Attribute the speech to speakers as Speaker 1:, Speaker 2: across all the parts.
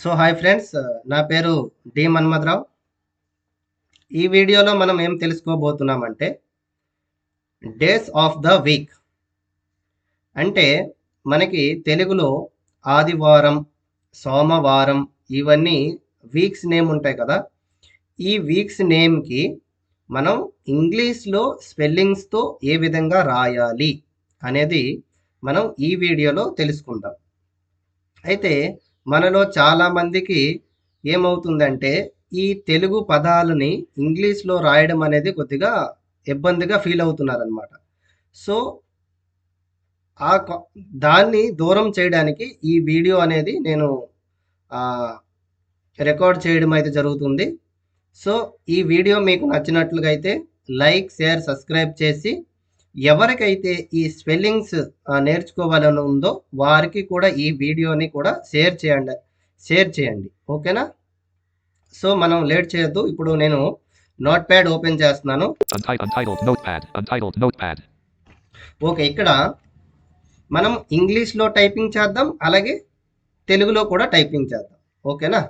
Speaker 1: So hi friends, నా పేరు D Manmatha Rao. ఈ వీడియోలో మనం ఏం తెలుసుకోబోతున్నామంటే డేస్ ఆఫ్ ద వీక్. అంటే మనకి తెలుగులో ఆదివారం, సోమవారం ఇవన్నీ వీక్స్ నేమ్ ఉంటాయి కదా. ఈ వీక్స్ నేమ్కి మనం ఇంగ్లీష్లో స్పెల్లింగ్స్తో ఏ విధంగా రాయాలి అనేది మనం ఈ వీడియోలో తెలుసుకుందాం. అయితే మనలో చాలామందికి ఏమవుతుందంటే ఈ తెలుగు పదాలని ఇంగ్లీష్లో రాయడం అనేది కొద్దిగా ఇబ్బందిగా ఫీల్ అవుతున్నారనమాట. సో ఆ దాన్ని దూరం చేయడానికి ఈ వీడియో అనేది నేను రికార్డ్ చేయడం అయితే జరుగుతుంది. సో ఈ వీడియో మీకు నచ్చినట్లుగా అయితే లైక్, షేర్, సబ్స్క్రైబ్ చేసి ఎవరికైతే ఈ స్పెల్లింగ్స్ నేర్చుకోవాలని ఉందో వారికి కూడా ఈ వీడియోని కూడా షేర్ చేయండి. ఓకేనా? సో మనం లేట్ చేయొద్దు. ఇప్పుడు నేను నోట్ ప్యాడ్ ఓపెన్ చేస్తున్నాను. ఓకే, ఇక్కడ మనం ఇంగ్లీష్లో టైపింగ్ చేద్దాం, అలాగే తెలుగులో కూడా టైపింగ్ చేద్దాం. ఓకేనా?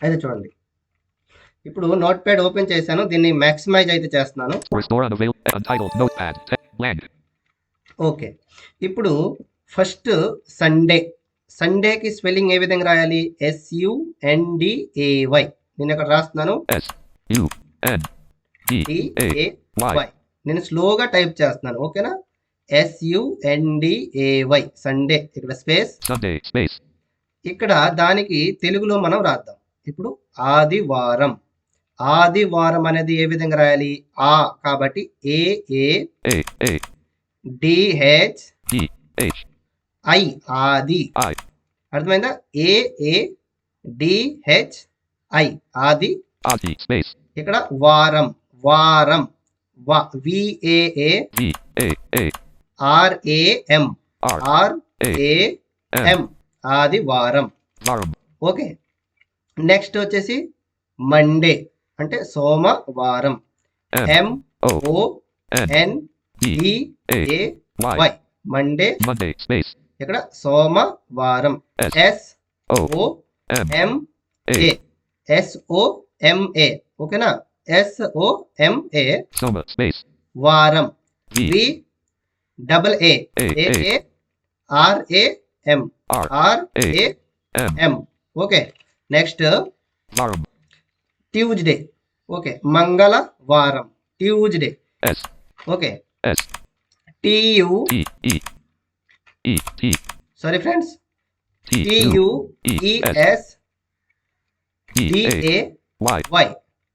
Speaker 1: అయితే చూడండి, ఇప్పుడు నోట్ ప్యాడ్ ఓపెన్ చేశాను. దీన్ని మ్యాక్సిమైజ్ అయితే చేస్తున్నాను. ఓకే, ఇప్పుడు ఫస్ట్ సండేకి స్పెల్లింగ్ ఏ విధంగా రాయాలి? SUNDAY. నేను ఇక్కడ రాస్తున్నాను SUNDAY. నేను స్లోగా టైప్ చేస్తున్నాను. ఓకేనా? SUNDAY Sunday. ఇక్కడ స్పేస్. ఇక్కడ దానికి తెలుగులో మనం రాద్దాం. ఇప్పుడు ఆదివారం. ఆదివారం అనేది ఏ విధంగా రాయాలి? ఆ కాబట్టి AADHI ఆది. అర్థమైందా? AADHI ఆది. ఇక్కడ వారం. వారం VAARAM ఆదివారం. ఓకే, నెక్స్ట్ వచ్చేసి మండే అంటే సోమవారం. MONDAY Monday. ఇక్కడ సోమవారం. SOMA. ఓకేనా? SOMA వారం. VAAARAM. Okay, next Tuesday. Okay, మంగళవారం. Tuesday. Okay, sorry friends, TUESDAY.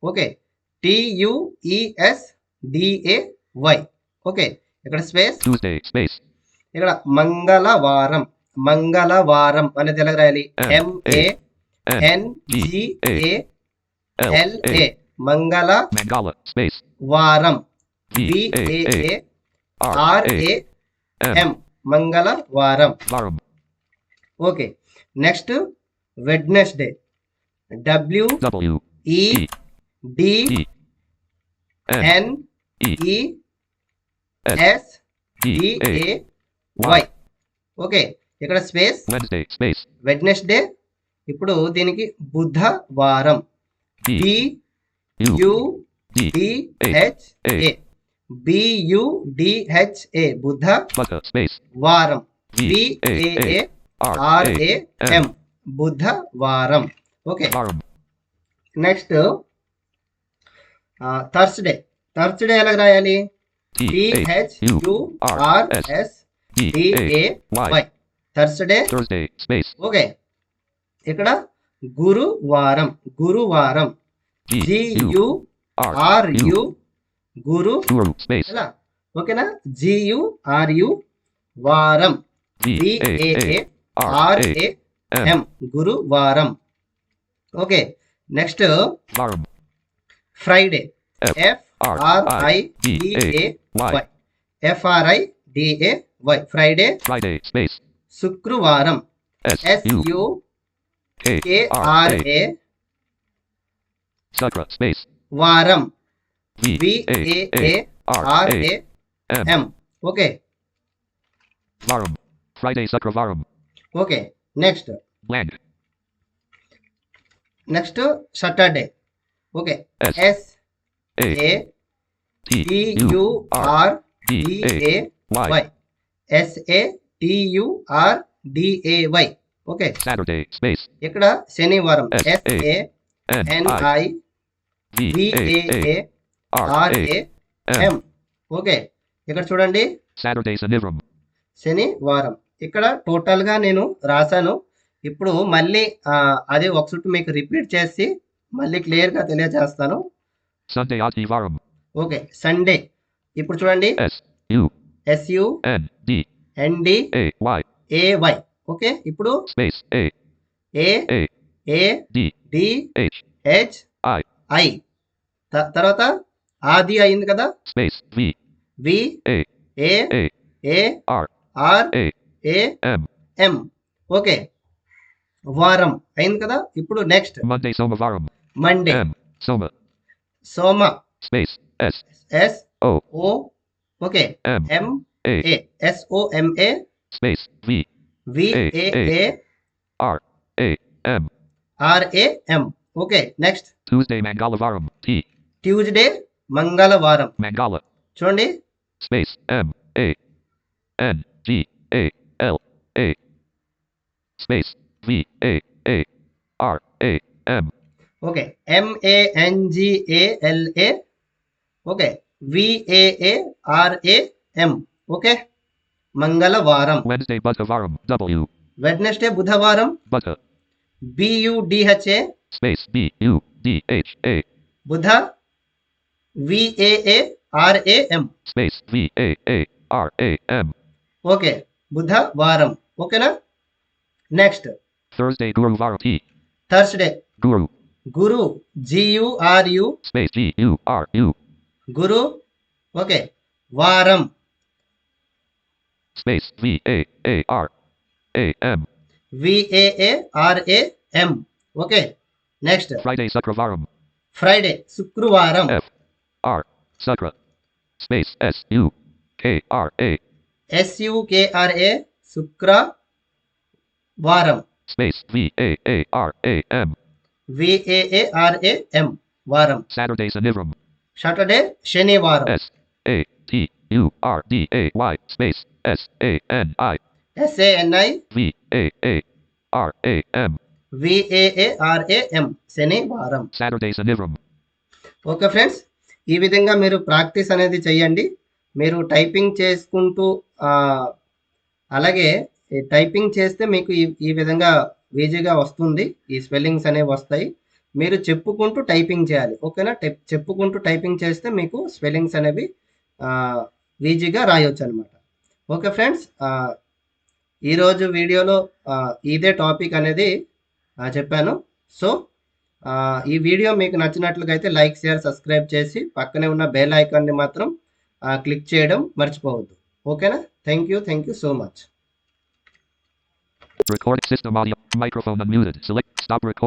Speaker 1: Okay, TUESDAY. Okay, ఇక్కడ స్పేస్. ఇక్కడ మంగళవారం. మంగళవారం అనేది ఎలా రాయాలి? MANGALA మంగళ వారం. VAARAM మంగళవారం. Okay, next Wednesday. WEDNESDAY. Okay, ఇక్కడ స్పేస్. వెడ్నెస్డే. ఇప్పుడు దీనికి బుధవారం. BUDHA బుధ వారం. BAARAM బుధవారం. Okay, next Thursday. థర్స్డే ఎలా రాయాలి? THURSDAY Thursday. ఓకే, ఇక్కడ గురువారం. గురువారం. GURU గురు. ఓకేనా? GURU వారం. BAARAM గురువారం. Okay, next Friday. FRIDAY Friday. శుక్రవారం. SUKRA వారం. VAARAM. Okay, okay, next next Saturday. Okay, SATURDAY, SATURDAY. Okay,
Speaker 2: Saturday space
Speaker 1: ఇక్కడ శనివారం SANIVAARAM. ఓకే, ఇక్కడ చూడండి
Speaker 2: Saturday Shanivaram.
Speaker 1: శనివారం. ఇక్కడ టోటల్గా నేను రాశాను. ఇప్పుడు మళ్ళీ అదే ఒక చుట్టూ మీకు రిపీట్ చేసి మళ్ళీ క్లియర్గా తెలియజేస్తాను.
Speaker 2: Sunday Adivaram.
Speaker 1: Okay, Sunday. ఇప్పుడు చూడండి SUNDAY. ఓకే, ఇప్పుడు
Speaker 2: space
Speaker 1: AADHI. తర్వాత ఆది అయింది కదా,
Speaker 2: space
Speaker 1: VAARAM. ఓకే, వారం అయింది కదా. ఇప్పుడు next
Speaker 2: Monday Somavaram.
Speaker 1: Monday.
Speaker 2: Soma
Speaker 1: సోమ
Speaker 2: space
Speaker 1: SO. Okay, MA SOMA
Speaker 2: space
Speaker 1: VAARAM. Okay, next
Speaker 2: Tuesday Mangalavaram.
Speaker 1: Tuesday మంగళవారం.
Speaker 2: Mangala
Speaker 1: చూడండి
Speaker 2: space MANGALA space VAARAM.
Speaker 1: Okay, MANGALA. Okay, VAARAM. Okay, మంగళవారం.
Speaker 2: Wednesday Budhavaram.
Speaker 1: వెడ్నెస్డే బుధవారం.
Speaker 2: Buddha
Speaker 1: BUDHA
Speaker 2: space BUDHA
Speaker 1: బుధ. VAARAM
Speaker 2: space VAARAM.
Speaker 1: Okay, బుధవారం. ఓకేనా. Next
Speaker 2: Thursday Guruvaram.
Speaker 1: Thursday
Speaker 2: Guru
Speaker 1: గురు GURU
Speaker 2: space GURU
Speaker 1: గురు. Okay, వారం.
Speaker 2: space VAARAM.
Speaker 1: VAARAM. Okay, next
Speaker 2: Friday Sukravaram.
Speaker 1: Friday శుక్రవారం.
Speaker 2: FR Sukra space SUKRA
Speaker 1: SUKRA శుక్రవారం.
Speaker 2: space VAARAM.
Speaker 1: VAARAM వారం.
Speaker 2: Saturday Shanivaram.
Speaker 1: Saturday శనివారం.
Speaker 2: SATURDAY space SANI
Speaker 1: SANI
Speaker 2: VAARAM.
Speaker 1: VAARAM శనివారం.
Speaker 2: Saturday Shanivaram.
Speaker 1: Okay friends, ఈ విధంగా మీరు practice అనేది చేయండి. మీరు టైపింగ్ చేసుకుంటూ అలాగే టైపింగ్ చేస్తే మీకు ఈ విధంగా ఈజీగా వస్తుంది. ఈ స్పెల్లింగ్స్ అనేవి వస్తాయి. మీరు చెప్పుకుంటూ టైపింగ్ చేయాలి. ఓకేనా. చెప్పుకుంటూ టైపింగ్ చేస్తే మీకు స్పెల్లింగ్స్ అనేవి ఈజీగా రాయొచ్చు అనమాట. ఓకే ఫ్రెండ్స్, ఈరోజు వీడియోలో ఇదే టాపిక్ అనేది చెప్పాను. సో ఈ వీడియో మీకు నచ్చినట్లుగా అయితే లైక్, షేర్, సబ్స్క్రైబ్ చేసి పక్కనే ఉన్న బెల్ ఐకాన్ని మాత్రం క్లిక్ చేయడం మర్చిపోవద్దు. ఓకేనా. Thank you so much.
Speaker 2: Recording system audio. Microphone unmuted. Select stop recording.